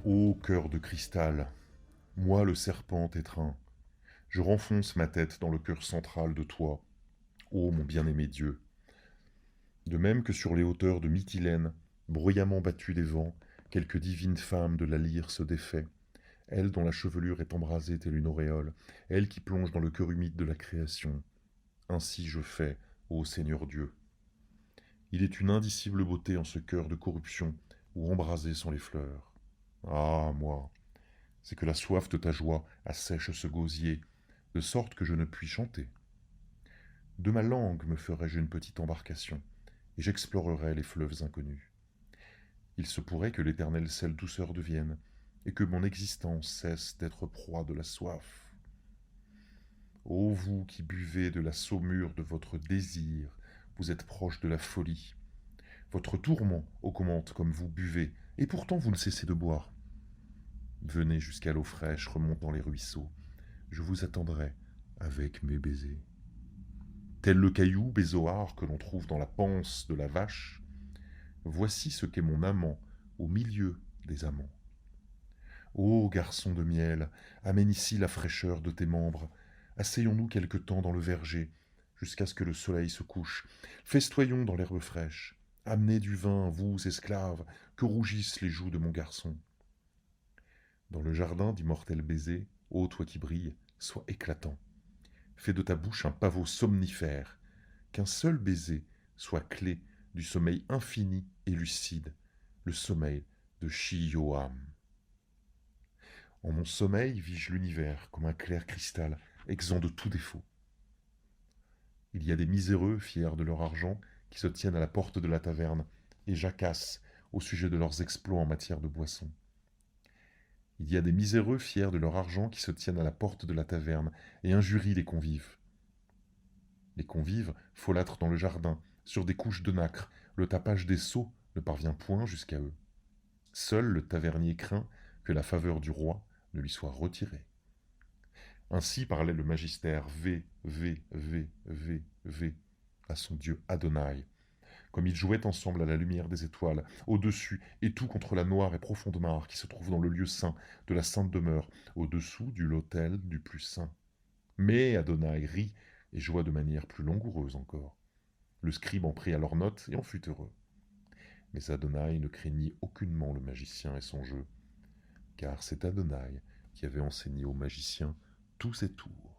Ô cœur de cristal, moi le serpent étreint, je renfonce ma tête dans le cœur central de toi, ô mon bien-aimé Dieu. De même que sur les hauteurs de Mytilène, bruyamment battues des vents, quelque divine femme de la lyre se défait, elle dont la chevelure est embrasée telle une auréole, elle qui plonge dans le cœur humide de la création. Ainsi je fais, ô Seigneur Dieu. Il est une indicible beauté en ce cœur de corruption, où embrasées sont les fleurs. Ah, moi, c'est que la soif de ta joie assèche ce gosier, de sorte que je ne puis chanter. De ma langue me ferai-je une petite embarcation, et j'explorerai les fleuves inconnus. Il se pourrait que l'éternelle sel douceur devienne, et que mon existence cesse d'être proie de la soif. Ô vous qui buvez de la saumure de votre désir, vous êtes proche de la folie. Votre tourment augmente comme vous buvez, et pourtant vous ne cessez de boire. Venez jusqu'à l'eau fraîche remontant les ruisseaux, je vous attendrai avec mes baisers. Tel le caillou bézoard que l'on trouve dans la panse de la vache, voici ce qu'est mon amant au milieu des amants. Ô garçon de miel, amène ici la fraîcheur de tes membres, asseyons-nous quelque temps dans le verger, jusqu'à ce que le soleil se couche, festoyons dans l'herbe fraîche, amenez du vin, vous esclaves, que rougissent les joues de mon garçon. Dans le jardin d'immortels baisers, ô toi qui brilles, sois éclatant. Fais de ta bouche un pavot somnifère, qu'un seul baiser soit clé du sommeil infini et lucide, le sommeil de Shi-Yoam. En mon sommeil vis-je l'univers comme un clair cristal, exempt de tout défaut. Il y a des miséreux, fiers de leur argent, qui se tiennent à la porte de la taverne et jacassent au sujet de leurs exploits en matière de boisson. Il y a des miséreux, fiers de leur argent, qui se tiennent à la porte de la taverne et injurient les convives. Les convives folâtrent dans le jardin, sur des couches de nacre, le tapage des seaux ne parvient point jusqu'à eux. Seul le tavernier craint que la faveur du roi ne lui soit retirée. Ainsi parlait le magistère V à son dieu Adonai, comme ils jouaient ensemble à la lumière des étoiles, au-dessus et tout contre la noire et profonde mare qui se trouve dans le lieu saint de la sainte demeure, au-dessous de l'autel du plus saint. Mais Adonai rit et joua de manière plus langoureuse encore. Le scribe en prit alors note et en fut heureux. Mais Adonai ne craignit aucunement le magicien et son jeu, car c'est Adonai qui avait enseigné au magicien tous ses tours.